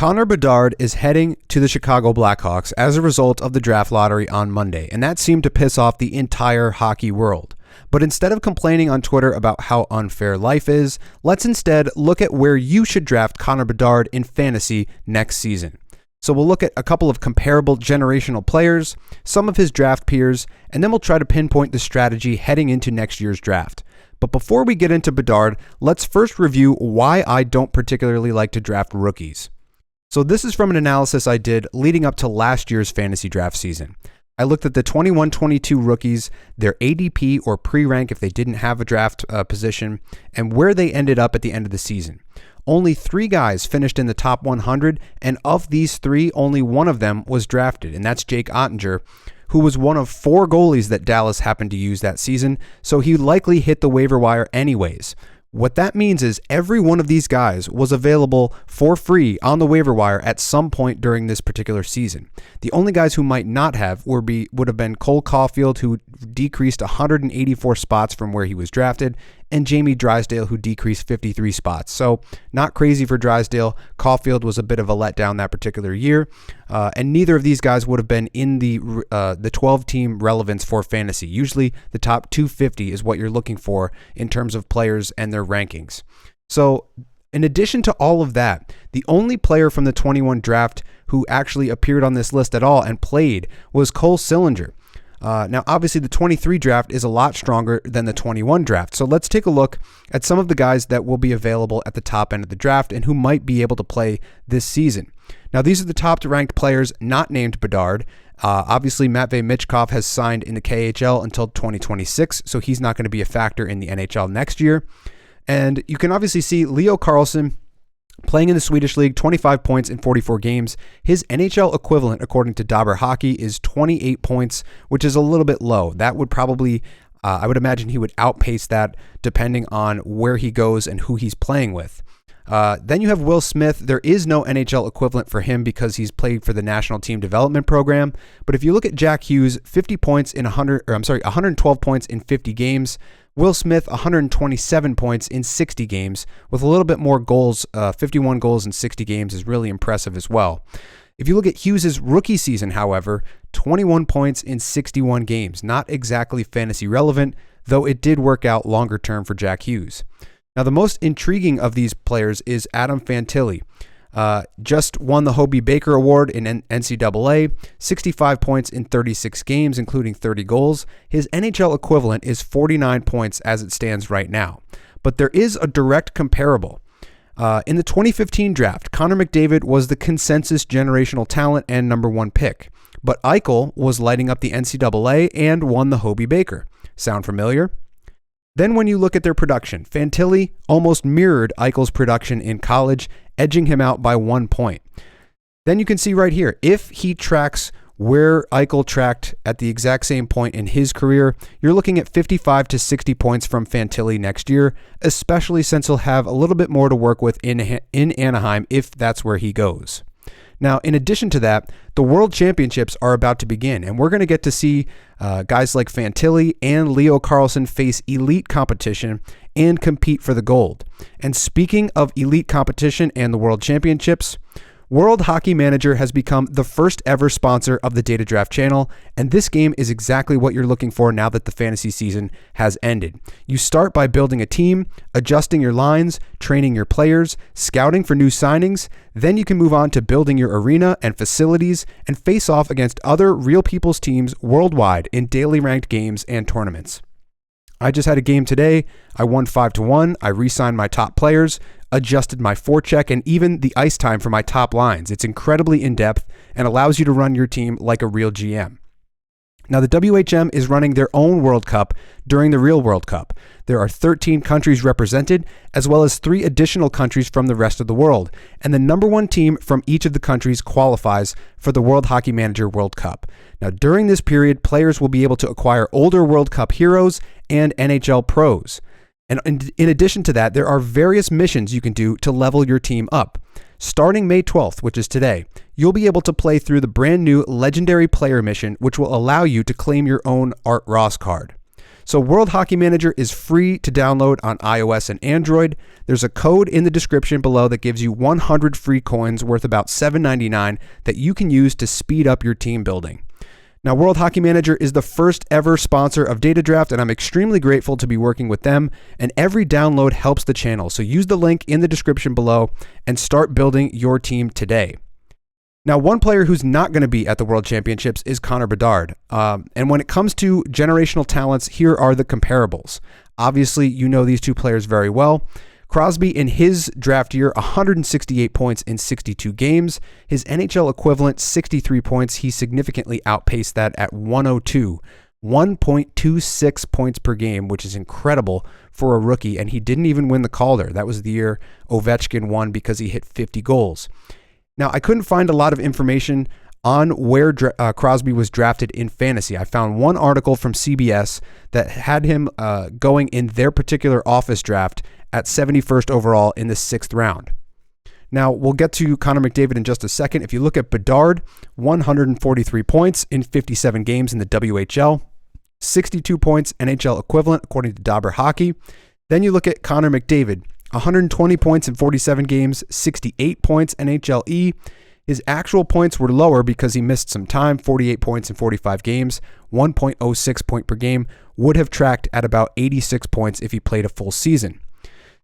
Connor Bedard is heading to the Chicago Blackhawks as a result of the draft lottery on Monday, and that seemed to piss off the entire hockey world. But instead of complaining on Twitter about how unfair life is, let's instead look at where you should draft Connor Bedard in fantasy next season. So we'll look at a couple of comparable generational players, some of his draft peers, and then we'll try to pinpoint the strategy heading into next year's draft. But before we get into Bedard, let's first review why I don't particularly like to draft rookies. So this is from an analysis I did leading up to last year's fantasy draft season. I looked at the 21-22 rookies, their ADP or pre-rank if they didn't have a draft position, and where they ended up at the end of the season. Only 3 guys finished in the top 100, and of these 3, only one of them was drafted, and that's Jake Ottinger, who was one of 4 goalies that Dallas happened to use that season, so he likely hit the waiver wire anyways. What that means is every one of these guys was available for free on the waiver wire at some point during this particular season. The only guys who might not have would have been Cole Caulfield, who decreased 184 spots from where he was drafted, and Jamie Drysdale, who decreased 53 spots. So not crazy for Drysdale. Caulfield was a bit of a letdown that particular year, and neither of these guys would have been in the 12-team relevance for fantasy. Usually the top 250 is what you're looking for in terms of players and their rankings. So in addition to all of that, the only player from the 21 draft who actually appeared on this list at all and played was Cole Sillinger. Now, obviously, the 23 draft is a lot stronger than the 21 draft. So let's take a look at some of the guys that will be available at the top end of the draft and who might be able to play this season. Now, these are the top ranked players not named Bedard. Obviously, Matvei Michkov has signed in the KHL until 2026, so he's not going to be a factor in the NHL next year. And you can obviously see Leo Carlsson playing in the Swedish League, 25 points in 44 games. His NHL equivalent, according to Dobber Hockey, is 28 points, which is a little bit low. That would probably, I would imagine he would outpace that depending on where he goes and who he's playing with. Then you have Will Smith. There is no NHL equivalent for him because he's played for the National Team Development Program. But if you look at Jack Hughes, 112 points in 50 games. Will Smith, 127 points in 60 games with a little bit more goals. 51 goals in 60 games is really impressive as well. If you look at Hughes' rookie season, however, 21 points in 61 games. Not exactly fantasy relevant, though it did work out longer term for Jack Hughes. Now, the most intriguing of these players is Adam Fantilli. Just won the Hobey Baker Award in NCAA, 65 points in 36 games, including 30 goals. His NHL equivalent is 49 points as it stands right now. But there is a direct comparable. In the 2015 draft, Connor McDavid was the consensus generational talent and number 1 pick. But Eichel was lighting up the NCAA and won the Hobey Baker. Sound familiar? Then when you look at their production, Fantilli almost mirrored Eichel's production in college, edging him out by 1 point. Then you can see right here, if he tracks where Eichel tracked at the exact same point in his career, you're looking at 55 to 60 points from Fantilli next year, especially since he'll have a little bit more to work with in Anaheim if that's where he goes. Now, in addition to that, the World Championships are about to begin, and we're going to get to see guys like Fantilli and Leo Carlsson face elite competition and compete for the gold. And speaking of elite competition and the World Championships, World Hockey Manager has become the first ever sponsor of the Data Draft channel, and this game is exactly what you're looking for now that the fantasy season has ended. You start by building a team, adjusting your lines, training your players, scouting for new signings, then you can move on to building your arena and facilities and face off against other real people's teams worldwide in daily ranked games and tournaments. I just had a game today. I won 5-1. I re-signed my top players, adjusted my forecheck, and even the ice time for my top lines. It's incredibly in-depth and allows you to run your team like a real GM. Now, the WHM is running their own World Cup during the real World Cup. There are 13 countries represented, as well as 3 additional countries from the rest of the world. And the number 1 team from each of the countries qualifies for the World Hockey Manager World Cup. Now, during this period, players will be able to acquire older World Cup heroes and NHL pros. And in addition to that, there are various missions you can do to level your team up. Starting May 12th, which is today, you'll be able to play through the brand new Legendary Player mission, which will allow you to claim your own Art Ross card. So World Hockey Manager is free to download on iOS and Android. There's a code in the description below that gives you 100 free coins worth about $7.99 that you can use to speed up your team building. Now, World Hockey Manager is the first ever sponsor of Data Draft, and I'm extremely grateful to be working with them, and every download helps the channel. So use the link in the description below and start building your team today. Now, one player who's not going to be at the World Championships is Connor Bedard. And when it comes to generational talents, here are the comparables. Obviously, you know these two players very well. Crosby, in his draft year, 168 points in 62 games. His NHL equivalent, 63 points. He significantly outpaced that at 102, 1.26 points per game, which is incredible for a rookie. And he didn't even win the Calder. That was the year Ovechkin won because he hit 50 goals. Now, I couldn't find a lot of information on where Crosby was drafted in fantasy. I found one article from CBS that had him going in their particular office draft at 71st overall in the 6th round. Now, we'll get to Connor McDavid in just a second. If you look at Bedard, 143 points in 57 games in the WHL, 62 points NHL equivalent according to Dobber Hockey. Then you look at Connor McDavid, 120 points in 47 games, 68 points NHLe. His actual points were lower because he missed some time, 48 points in 45 games, 1.06 point per game, would have tracked at about 86 points if he played a full season.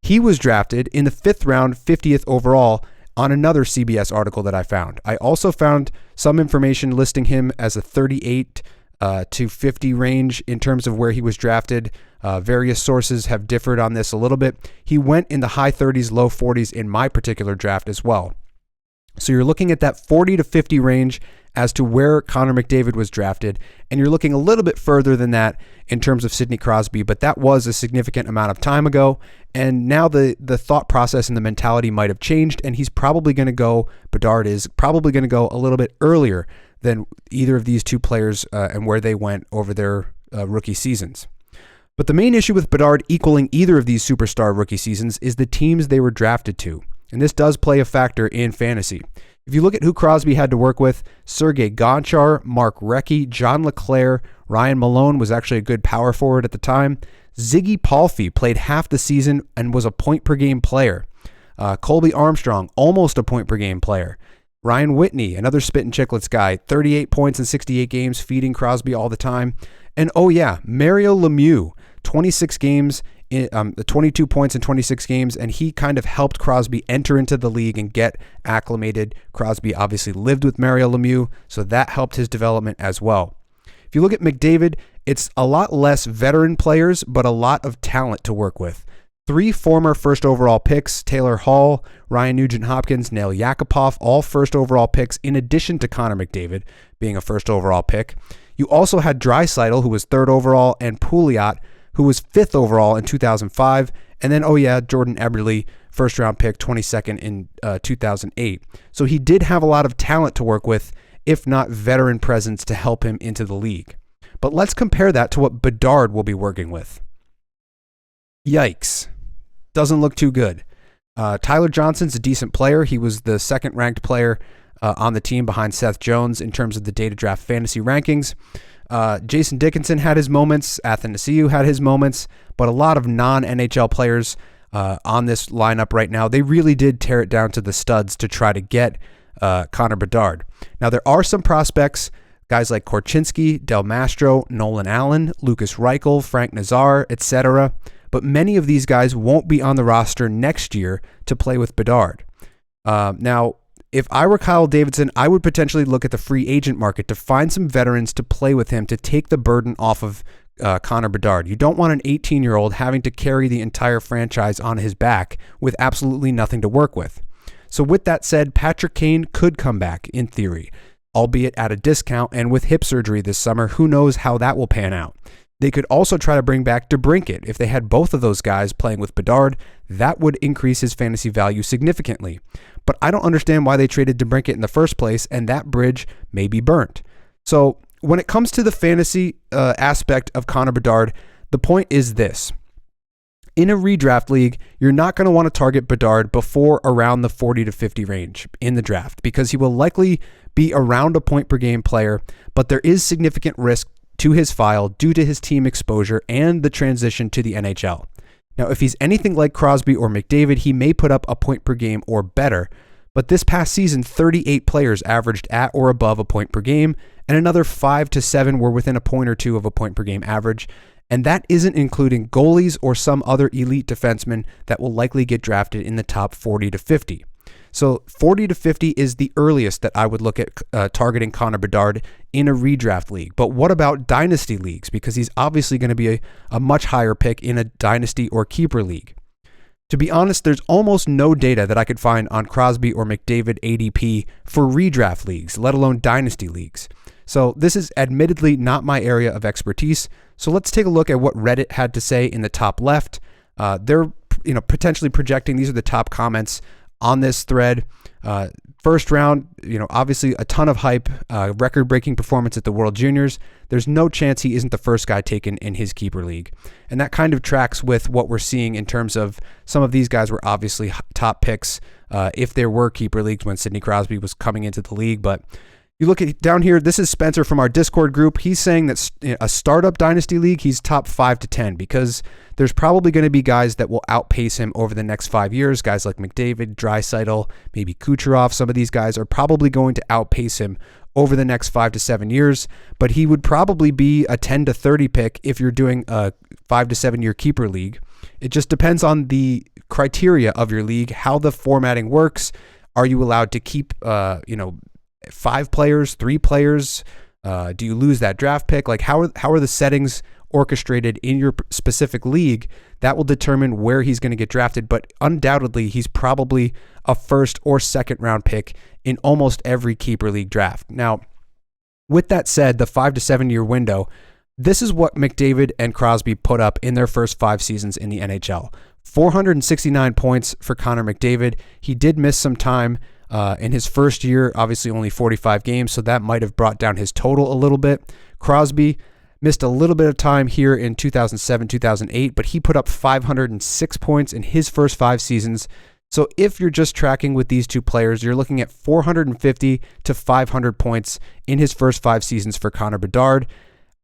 He was drafted in the 5th round, 50th overall, on another CBS article that I found. I also found some information listing him as a 38 to 50 range in terms of where he was drafted. Various sources have differed on this a little bit. He went in the high 30s, low 40s in my particular draft as well. So you're looking at that 40 to 50 range as to where Connor McDavid was drafted, and you're looking a little bit further than that in terms of Sidney Crosby, but that was a significant amount of time ago, and now the thought process and the mentality might have changed, and Bedard is probably going to go a little bit earlier than either of these two players and where they went over their rookie seasons. But the main issue with Bedard equaling either of these superstar rookie seasons is the teams they were drafted to. And this does play a factor in fantasy. If you look at who Crosby had to work with, Sergei Gonchar, Mark Recchi, John LeClaire, Ryan Malone was actually a good power forward at the time. Ziggy Palffy played half the season and was a point-per-game player. Colby Armstrong, almost a point-per-game player. Ryan Whitney, another spit and chicklets guy, 38 points in 68 games, feeding Crosby all the time. And oh yeah, Mario Lemieux, 26 games, 22 points in 26 games, and he kind of helped Crosby enter into the league and get acclimated. Crosby obviously lived with Mario Lemieux, so that helped his development as well. If you look at McDavid, it's a lot less veteran players, but a lot of talent to work with. 3 former first overall picks, Taylor Hall, Ryan Nugent-Hopkins, Nail Yakupov, all first overall picks, in addition to Connor McDavid being a first overall pick. You also had Draisaitl, who was 3rd overall, and Pouliot, who was 5th overall in 2005. And then, Jordan Eberle, first round pick, 22nd in 2008. So he did have a lot of talent to work with, if not veteran presence to help him into the league. But let's compare that to what Bedard will be working with. Yikes. Doesn't look too good. Tyler Johnson's a decent player. He was the 2nd ranked player on the team behind Seth Jones in terms of the Data Draft fantasy rankings. Jason Dickinson had his moments. Athanasiou had his moments. But a lot of non-NHL players on this lineup right now, they really did tear it down to the studs to try to get Connor Bedard. Now, there are some prospects, guys like Korchinski, Del Mastro, Nolan Allen, Lucas Reichel, Frank Nazar, etc. But many of these guys won't be on the roster next year to play with Bedard. Now, if I were Kyle Davidson, I would potentially look at the free agent market to find some veterans to play with him to take the burden off of Connor Bedard. You don't want an 18-year-old having to carry the entire franchise on his back with absolutely nothing to work with. So with that said, Patrick Kane could come back in theory, albeit at a discount, and with hip surgery this summer, who knows how that will pan out. They could also try to bring back DeBrincat. If they had both of those guys playing with Bedard, that would increase his fantasy value significantly. But I don't understand why they traded DeBrincat in the first place, and that bridge may be burnt. So when it comes to the fantasy aspect of Connor Bedard, the point is this. In a redraft league, you're not going to want to target Bedard before around the 40 to 50 range in the draft because he will likely be around a point per game player, but there is significant risk to his file due to his team exposure and the transition to the NHL. Now, if he's anything like Crosby or McDavid, he may put up a point per game or better, but this past season, 38 players averaged at or above a point per game, and another 5 to 7 were within a point or two of a point per game average, and that isn't including goalies or some other elite defensemen that will likely get drafted in the top 40 to 50. So 40 to 50 is the earliest that I would look at targeting Connor Bedard in a redraft league. But what about dynasty leagues? Because he's obviously going to be a much higher pick in a dynasty or keeper league. To be honest, there's almost no data that I could find on Crosby or McDavid ADP for redraft leagues, let alone dynasty leagues. So this is admittedly not my area of expertise. So let's take a look at what Reddit had to say in the top left. They're potentially projecting, these are the top comments on this thread. First round, obviously a ton of hype, record-breaking performance at the World Juniors. There's no chance he isn't the first guy taken in his keeper league. And that kind of tracks with what we're seeing in terms of some of these guys were obviously top picks if there were keeper leagues when Sidney Crosby was coming into the league. But you look at down here, this is Spencer from our Discord group. He's saying that a startup dynasty league, he's top 5 to 10 because there's probably going to be guys that will outpace him over the next 5 years. Guys like McDavid, Draisaitl, maybe Kucherov. Some of these guys are probably going to outpace him over the next 5 to 7 years, but he would probably be a 10 to 30 pick if you're doing a 5 to 7 year keeper league. It just depends on the criteria of your league, how the formatting works. Are you allowed to keep, 5 players, 3 players? Do you lose that draft pick? Like how are the settings orchestrated in your specific league? That will determine where he's going to get drafted, but undoubtedly he's probably a first or second round pick in almost every keeper league draft. Now, with that said, the 5 to 7 year window, this is what McDavid and Crosby put up in their first 5 seasons in the NHL. 469 points for Connor McDavid. He did miss some time in his first year, obviously only 45 games, so that might have brought down his total a little bit. Crosby missed a little bit of time here in 2007, 2008, but he put up 506 points in his first 5 seasons. So if you're just tracking with these two players, you're looking at 450 to 500 points in his first 5 seasons for Connor Bedard.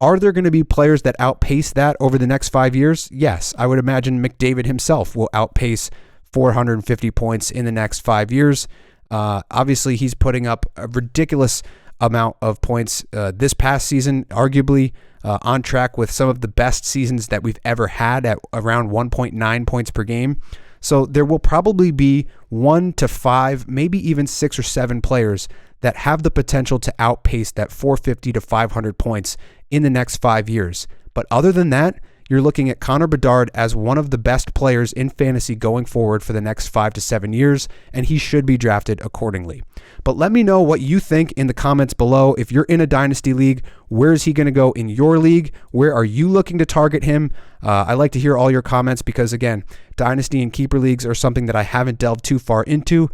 Are there going to be players that outpace that over the next 5 years? Yes, I would imagine McDavid himself will outpace 450 points in the next 5 years. Obviously, he's putting up a ridiculous amount of points this past season, arguably on track with some of the best seasons that we've ever had at around 1.9 points per game. So there will probably be 1 to 5, maybe even 6 or 7 players that have the potential to outpace that 450 to 500 points in the next 5 years. But other than that, you're looking at Connor Bedard as one of the best players in fantasy going forward for the next 5 to 7 years, and he should be drafted accordingly. But let me know what you think in the comments below. If you're in a dynasty league, where is he going to go in your league? Where are you looking to target him? I like to hear all your comments because, again, dynasty and keeper leagues are something that I haven't delved too far into.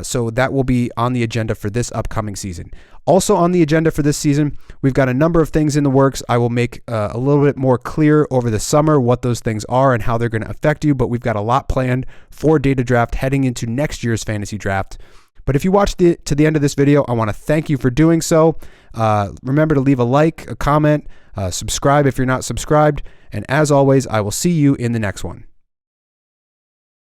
So that will be on the agenda for this upcoming season. Also on the agenda for this season, we've got a number of things in the works. I will make a little bit more clear over the summer what those things are and how they're going to affect you, but we've got a lot planned for Data Draft heading into next year's fantasy draft. But if you watched to the end of this video, I want to thank you for doing so. Remember to leave a like, a comment, subscribe if you're not subscribed, and as always, I will see you in the next one.